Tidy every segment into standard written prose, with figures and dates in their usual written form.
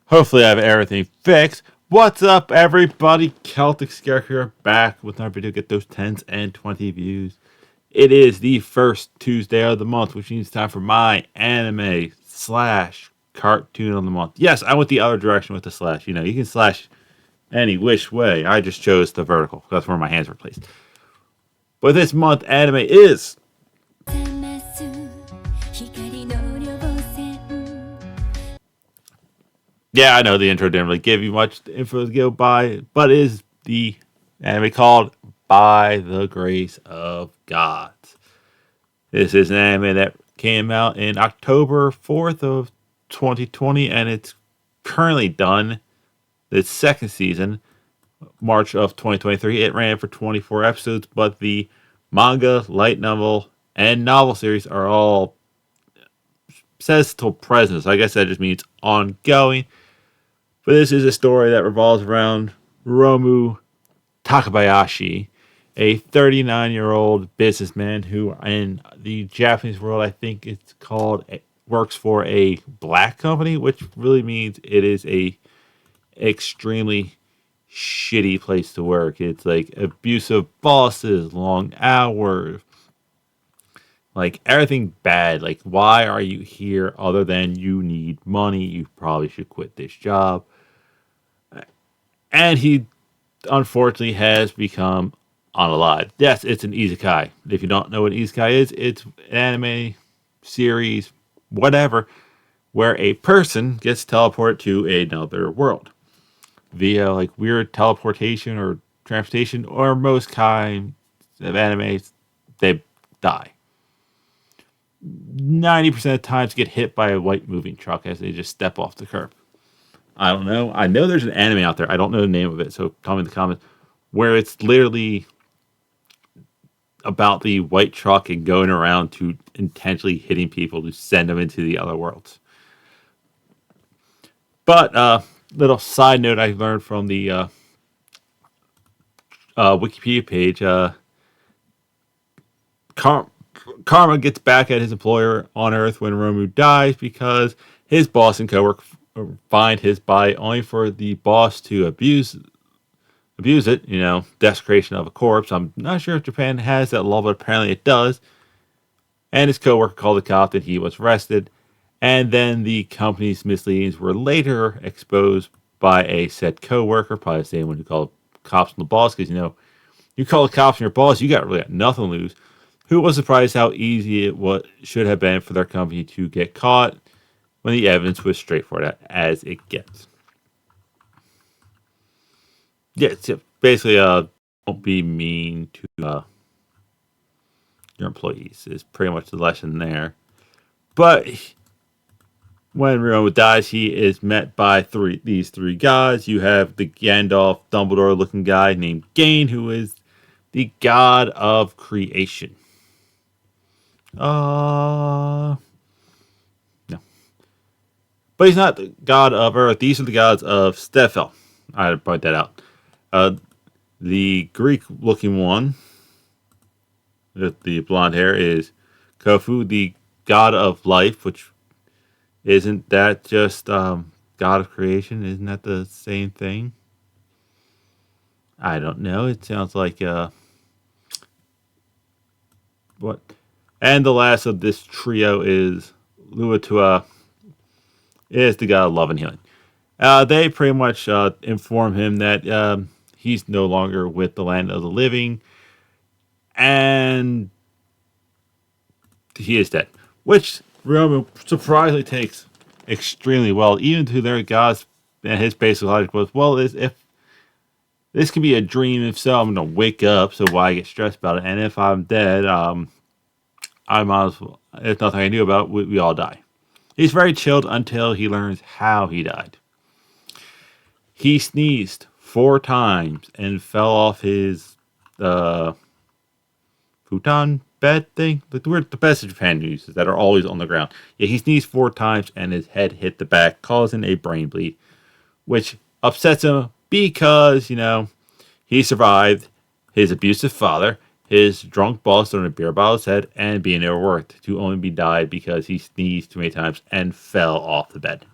Hopefully, I have everything fixed. What's up, everybody? Celtic Scare here, back with another video. Get those 10s and 20 views. It is the first Tuesday of the month, which means it's time for my anime slash cartoon of the month. Yes, I went the other direction with the slash. You know, you can slash any which way. I just chose the vertical. That's where my hands were placed. But this month, anime is. Yeah, I know the intro didn't really give you much info to go by, but it is the anime called By the Grace of God. This is an anime that came out in October 4th of 2020, and it's currently done. Its second season, March of 2023. It ran for 24 episodes, but the manga, light novel, and novel series are all says till present. So I guess that just means ongoing. But this is a story that revolves around Romu Takabayashi, a 39-year-old businessman who, in the Japanese world, I think it's called, works for a black company, which really means it is a extremely shitty place to work. It's like abusive bosses, long hours, like everything bad. Like, why are you here other than you need money? You probably should quit this job. And he unfortunately has become unalive. Yes, it's an isekai. If you don't know what isekai is, it's an anime series, whatever, where a person gets teleported to another world via like weird teleportation or transportation, or most kinds of animes, they die. 90% of the times get hit by a white moving truck as they just step off the curb. I don't know. I know there's an anime out there. I don't know the name of it, so tell me in the comments where it's literally about the white truck and going around to intentionally hitting people to send them into the other worlds. But little side note I learned from the Wikipedia page: Karma gets back at his employer on Earth when Romu dies because his boss and coworker find his body only for the boss to abuse it, you know, desecration of a corpse. I'm not sure if Japan has that law, but apparently it does. And his coworker called the cop that he was arrested. And then the company's misleadings were later exposed by a said coworker, probably the same one who called cops on the boss, because, you know, you call the cops on your boss, you got really got nothing to lose. Who was surprised how easy it should have been for their company to get caught when the evidence was straightforward as it gets. Yeah, it's basically, don't be to your employees is pretty much the lesson there. But when Ryo dies, he is met by these three gods. You have the Gandalf Dumbledore looking guy named Gain, who is the god of creation. No. But he's not the god of Earth. These are the gods of Stefel. I had to point that out. The Greek looking one with the blonde hair is Kofu, the god of life, which isn't that just god of creation? Isn't that the same thing? I don't know. It sounds like what? And the last of this trio is Luatua, is the god of love and healing. They pretty much inform him that he's no longer with the land of the living, and he is dead. Which Roman surprisingly takes extremely well, even to their gods. And his basic logic was, well, if this could be a dream, if so, I'm gonna wake up. So why get stressed about it? And if I'm dead, I might as well. There's nothing I can do about it. We all die. He's very chilled until he learns how he died. He sneezed 4 times and fell off his futon bed thing. Like the best Japan uses that are always on the ground. Yeah, he sneezed 4 times and his head hit the back, causing a brain bleed, which upsets him because, you know, he survived his abusive father, his drunk boss throwing a beer bottle at his head, and being overworked to only be died because he sneezed too many times and fell off the bed.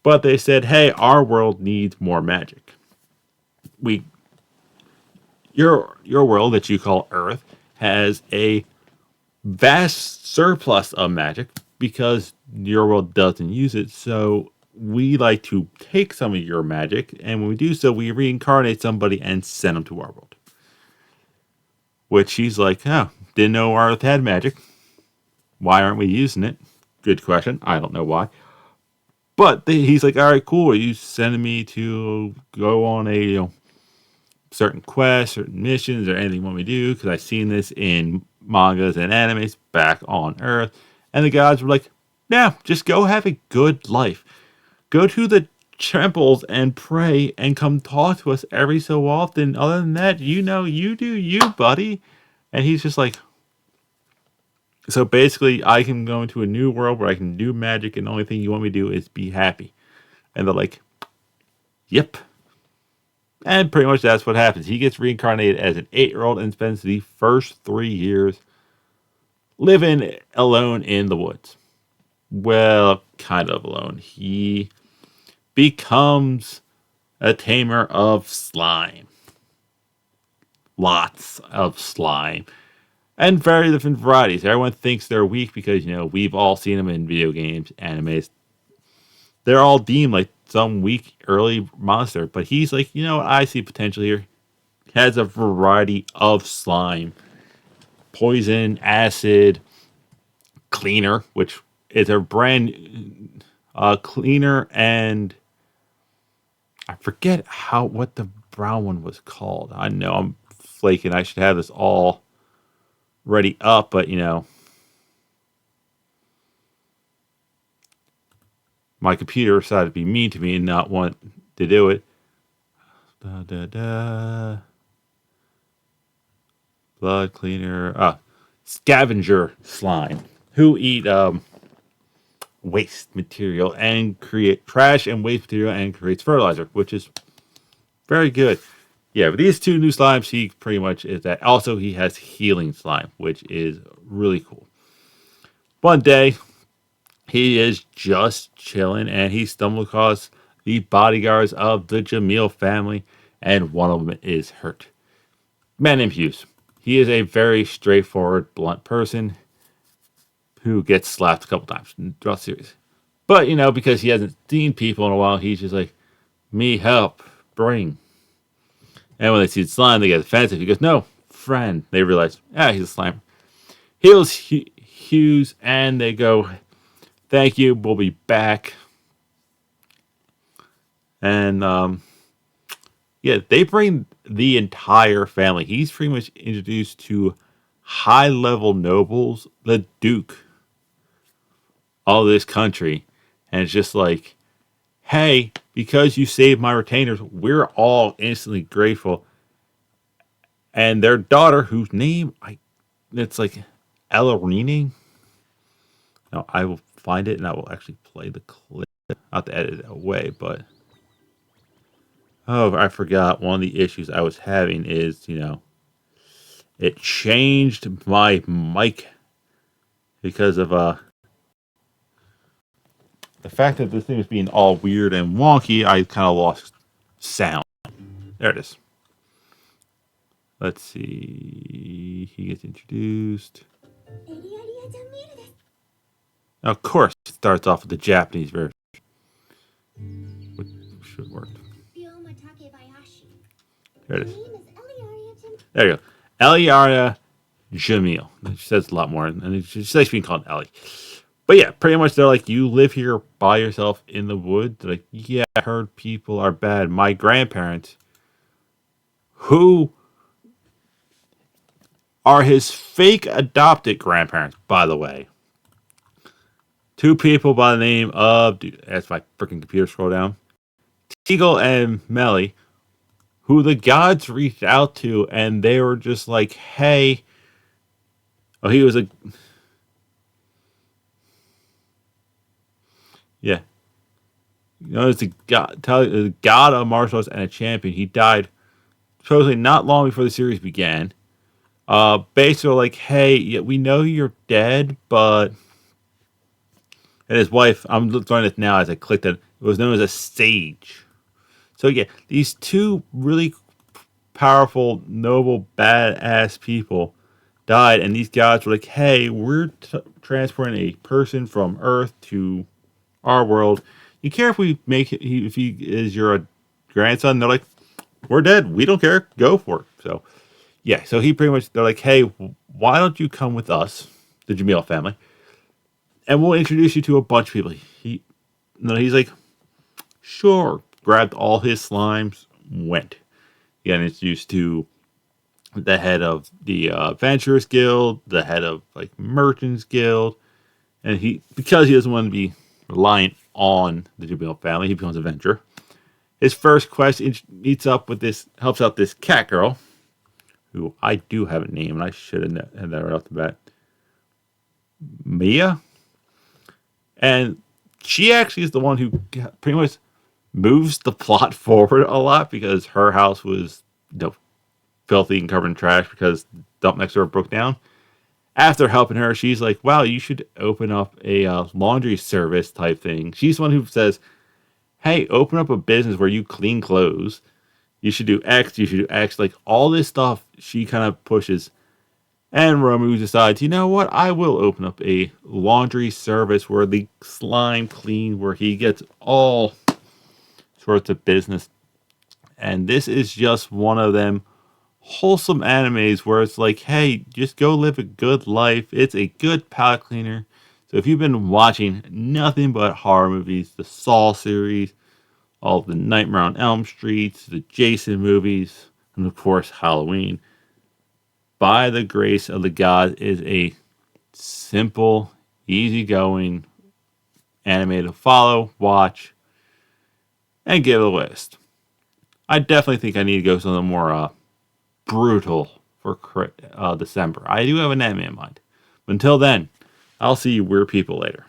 But they said, hey, our world needs more magic. We your world that you call Earth has a vast surplus of magic because your world doesn't use it. So we like to take some of your magic, and when we do so, we reincarnate somebody and send them to our world. Which he's like, oh, didn't know our Earth had magic. Why aren't we using it? Good question. I don't know why. But he's like, all right, cool. Are you sending me to go on a certain quests, certain missions, or anything you want me to do? Because I've seen this in mangas and animes back on Earth. And the gods were like, nah, just go have a good life. Go to the temples and pray and come talk to us every so often. Other than that, you do you, buddy. And he's just like, so basically, I can go into a new world where I can do magic, and the only thing you want me to do is be happy. And they're like, yep. And pretty much that's what happens. He gets reincarnated as an 8-year-old and spends the first 3 years living alone in the woods. Well, kind of alone. He becomes a tamer of slime. Lots of slime. And very different varieties. Everyone thinks they're weak because, we've all seen them in video games, animes. They're all deemed like some weak early monster. But he's like, I see potential here. Has a variety of slime. Poison, acid, cleaner, which is a brand cleaner, and I forget what the brown one was called. I know I'm flaking. I should have this all ready up, but my computer decided to be mean to me and not want to do it. Da, da, da. Blood cleaner. Scavenger slime. Who eat waste material and create trash and waste material and creates fertilizer, which is very good. Yeah, but these two new slimes, he pretty much is that. Also, he has healing slime, which is really cool. One day, he is just chilling and he stumbled across the bodyguards of the Jamil family, and one of them is hurt. Man named Hughes. He is a very straightforward, blunt person who gets slapped a couple times throughout the series. But, because he hasn't seen people in a while, he's just like, me help, bring. And when they see the slime, they get offensive. He goes, no, friend. They realize, he's a slime. Heals Hughes, and they go, thank you, we'll be back. And, they bring the entire family. He's pretty much introduced to high-level nobles, the Duke, all this country. And it's just like, hey, because you saved my retainers, we're all instantly grateful. And their daughter, whose name it's like Ellerine. No, I will find it and I will actually play the clip. I'll have to edit it away, but I forgot one of the issues I was having is, it changed my mic because of the fact that this thing was being all weird and wonky. I kind of lost sound. There it is. Let's see. He gets introduced. Of course, it starts off with the Japanese version, which should work. There it is. There you go. Eliaria Jamil. She says a lot more, and she likes being called Ellie. But yeah, pretty much they're like, you live here by yourself in the woods. They're like, yeah, I heard people are bad. My grandparents, who are his fake adopted grandparents, by the way. Two people by the name of, dude, that's my freaking computer scroll down. Teagle and Melly, who the gods reached out to, and they were just like, hey, he was yeah. It's the god of martial arts and a champion. He died supposedly not long before the series began. Basically like, hey, yeah, we know you're dead, but And his wife, I'm learning this now as I clicked it, it was known as a sage. So yeah, these two really powerful, noble, badass people died, and these gods were like, "Hey, we're transporting a person from Earth to our world. You care if we make it, if he is your grandson?" They're like, "We're dead. We don't care. Go for it." So yeah, so he pretty much they're like, "Hey, why don't you come with us, the Jamil family, and we'll introduce you to a bunch of people." He's like, "Sure." Grabbed all his slimes, went. He got introduced to the head of the Adventurers Guild, the head of like Merchants Guild, and because he doesn't want to be reliant on the Jamil family, he becomes a venturer. His first quest meets up with helps out this cat girl, who I do have a name, and I should have had that right off the bat. Mia, and she actually is the one who pretty much moves the plot forward a lot because her house was filthy and covered in trash because the dump next door broke down. After helping her, she's like, "Wow, you should open up a laundry service type thing." She's the one who says, "Hey, open up a business where you clean clothes. You should do X. You should do X." Like all this stuff, she kind of pushes. And Romu decides, you know what? I will open up a laundry service where the slime clean, where he gets all sorts of business. And this is just one of them wholesome animes where it's like, hey, just go live a good life. It's a good palate cleaner. So if you've been watching nothing but horror movies, the Saw series, all the Nightmare on Elm Street, the Jason movies, and of course Halloween, By the Grace of the God is a simple, easygoing anime to follow, watch, and give a list. I definitely think I need to go something more brutal for December. I do have an anime in mind. But until then, I'll see you weird people later.